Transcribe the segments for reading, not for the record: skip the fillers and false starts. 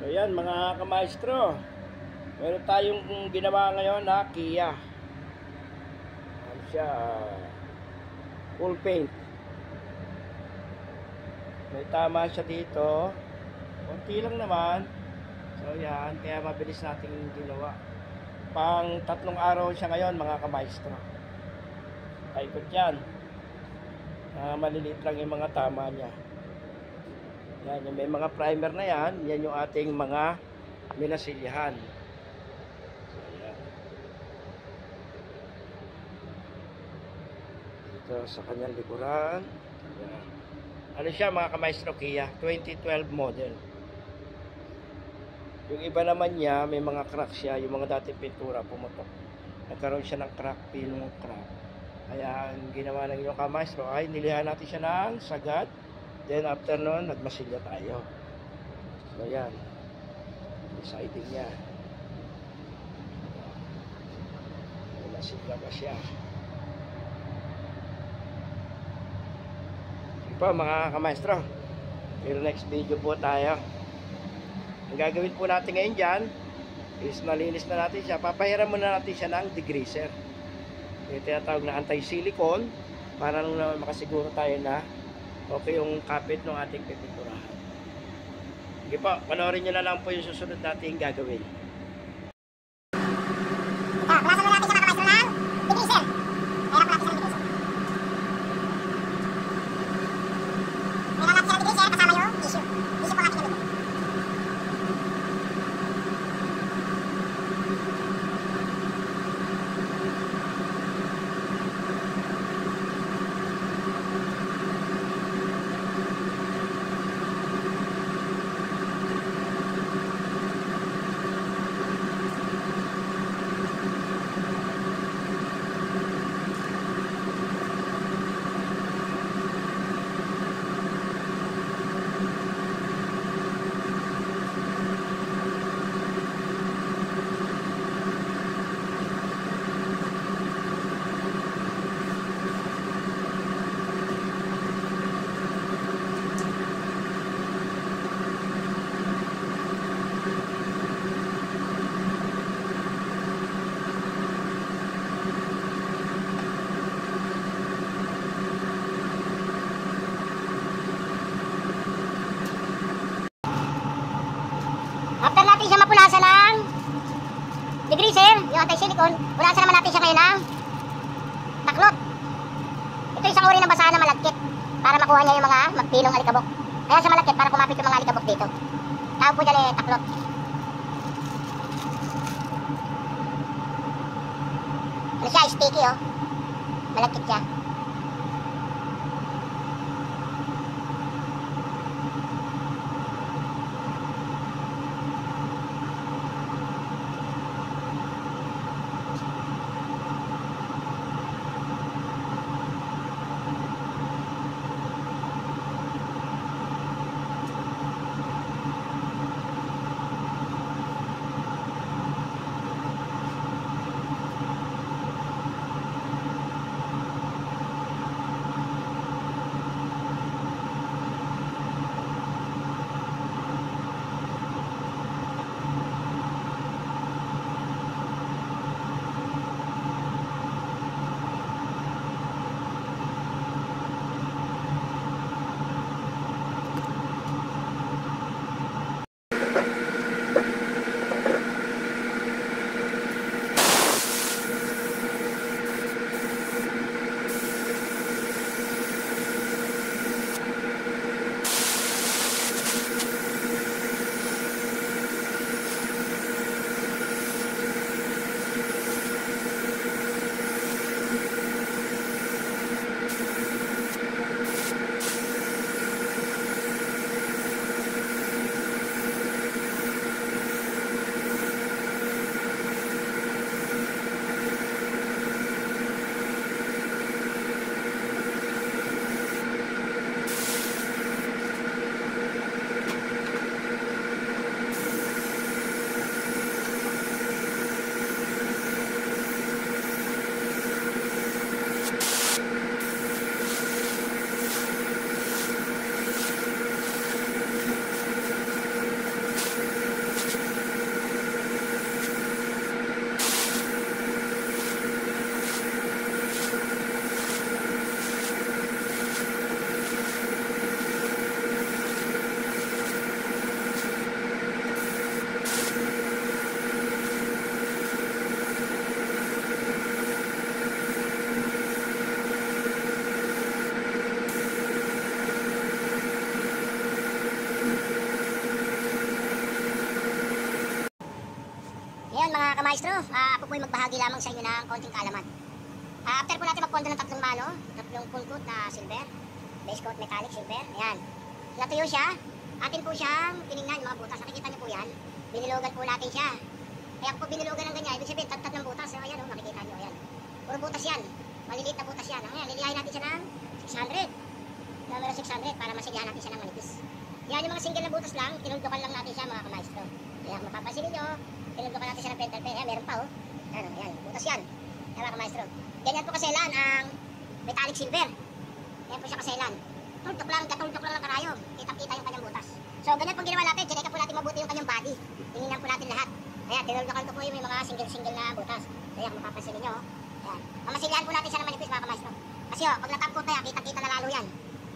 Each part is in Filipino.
So yan mga kamaestro, meron tayong ginawa ngayon na Kia. Ano siya, full paint. May tama siya dito, konti lang naman. So yan, kaya mabilis nating ginawa. Pang 3 araw siya ngayon mga kamaestro. Paikot yan. Maliliit lang yung mga tama niya. Yan, yung may mga primer na yan, yan yung ating mga minasilyahan. So, yan. Dito sa kanyang likuran. Yan. Ano siya mga kamaestro, Kia 2012 model. Yung iba naman niya, may mga crack siya, yung mga dating pintura pumutok. Nagkaroon siya ng crack, pinong crack. Kaya ang ginawa ng yung kamaestro ay nilihan natin siya ng sagad. Then after nun, nagmasilya tayo. So yan. Siding niya. Masilya pa siya. Sige po mga kamaestro. Till next video po tayo. Ang gagawin po natin ngayon dyan is malinis na natin siya. Papahiram muna natin siya ng degreaser. Yung tinatawag na anti-silicone para lang makasiguro tayo na okay yung kapit ng ating pipinturahan. Sige po, panoorin nyo na lang po yung susunod natin gagawin. Punasan na natin siya mga kamaestro ng degreaser. Kaya po natin siya ng degreaser. Kaya natin siya ng degreaser kasama yung tissue. Tissue po natin yung degreaser. After natin siya mapunasan ng degreaser, yung anti-silicone, punasan naman natin siya ngayon ng taklot. Ito isang uri ng basahan na malagkit para makuha niya yung mga magpilong alikabok. Kaya siya malagkit para kumapit yung mga alikabok dito. Tawag po dyan taklot. Ano siya, sticky oh. Malagkit siya. Ngayon mga kamaestro, ako po'y magbahagi lamang sa inyo ng konting kaalaman. After po natin magpondo ng tatlong full coat na silver, base coat metallic silver, ayan. Natuyo siya, atin po siyang tinignan yung mga butas. Nakikita niyo po yan, binilugan po natin siya. Kaya po binilugan ng ganyan, ibig sabihin tattat ng butas. So, ayan, makikita niyo, ayan. Puro butas yan, maliliit na butas yan. Ayan, liliyahin natin siya ng 600. Numero 600 para masilyahan natin siya ng manipis. Yan yung mga single na butas lang, tinuldukan lang natin siya mga kamaestro. Kaya kung mapapansin niyo, tinuldukan natin siya ng pentel pen. Ayan, meron pa oh. Ayan, ayan, butas yan. Ayan mga kamaestro. Ganyan po kaselan ang metallic silver. Ayan po siya kaselan. Tuldok lang ang karayom. Kitang-kita yung kanyang butas. So, ganyan po ginawa natin. Chinekan po natin mabuti yung kanyang body. Tingnan po natin lahat. Ayan, tinuldukan ko po yung mga single na butas. Ayan, kung mapapansin niyo. Ayan. Mamasilyahan po natin siya ng manipis mga kamaestro. Kasi oh, pag natapkot na yan, kitang-kita na lalo yan.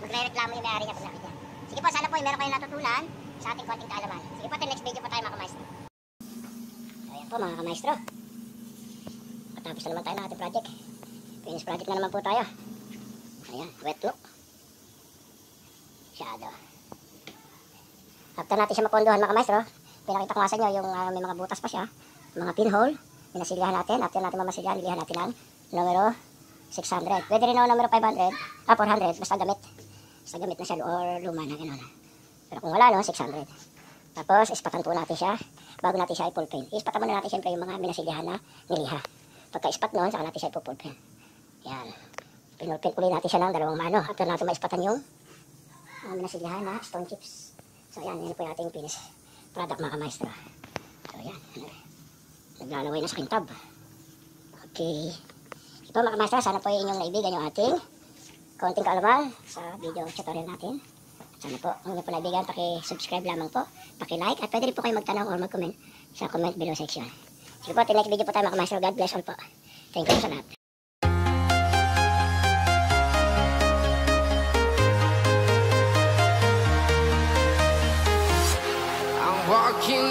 Magre-reklamo yung may-ari niya pag nakita. Sige po, sana po meron kayong natutunan sa ating konting kaalaman. Sige po, next video po tayo mga kamaestro. So, ayan po mga kamaestro. Patapos na naman tayo ng ating project. Finish project na naman po tayo. Ayan, wet look. Shadow. After natin siya mapondohan mga kamaestro, pinakita ko nga sa inyo yung may mga butas pa siya. Mga pinhole. Minasilyahan natin. After natin mamasilyahan, lilihan natin ang numero 600. Pwede rin ako numero 500. 400. Basta gamit. Basta gamit na siya or luma na gano'n. Pero kung wala no, 600. Tapos ispatan po natin siya bago natin siya i-full paint. Ispatan muna natin siyempre yung mga minasilyahan na niliha. Pagka-ispat noon, saka natin siya i-full paint. Yan. Pinulpint ulit natin siya ng dalawang mano. After natin maispatan yung minasilyahan na stone chips. So yan, yan po yung ating finish product mga kamaestro. So yan. Naglalaway na sa kintab. Okay. Ito mga kamaestro, sana po inyong naibigan yung ating konting kaalaman sa video tutorial natin. Sana po, kung nyo po naibigan, paki-subscribe lamang po, paki-like, at pwede rin po kayo magtanong or mag-comment sa comment below section. Sige po, next video po tayo mga kamaestro. God bless all po. Thank you sa lahat. Walking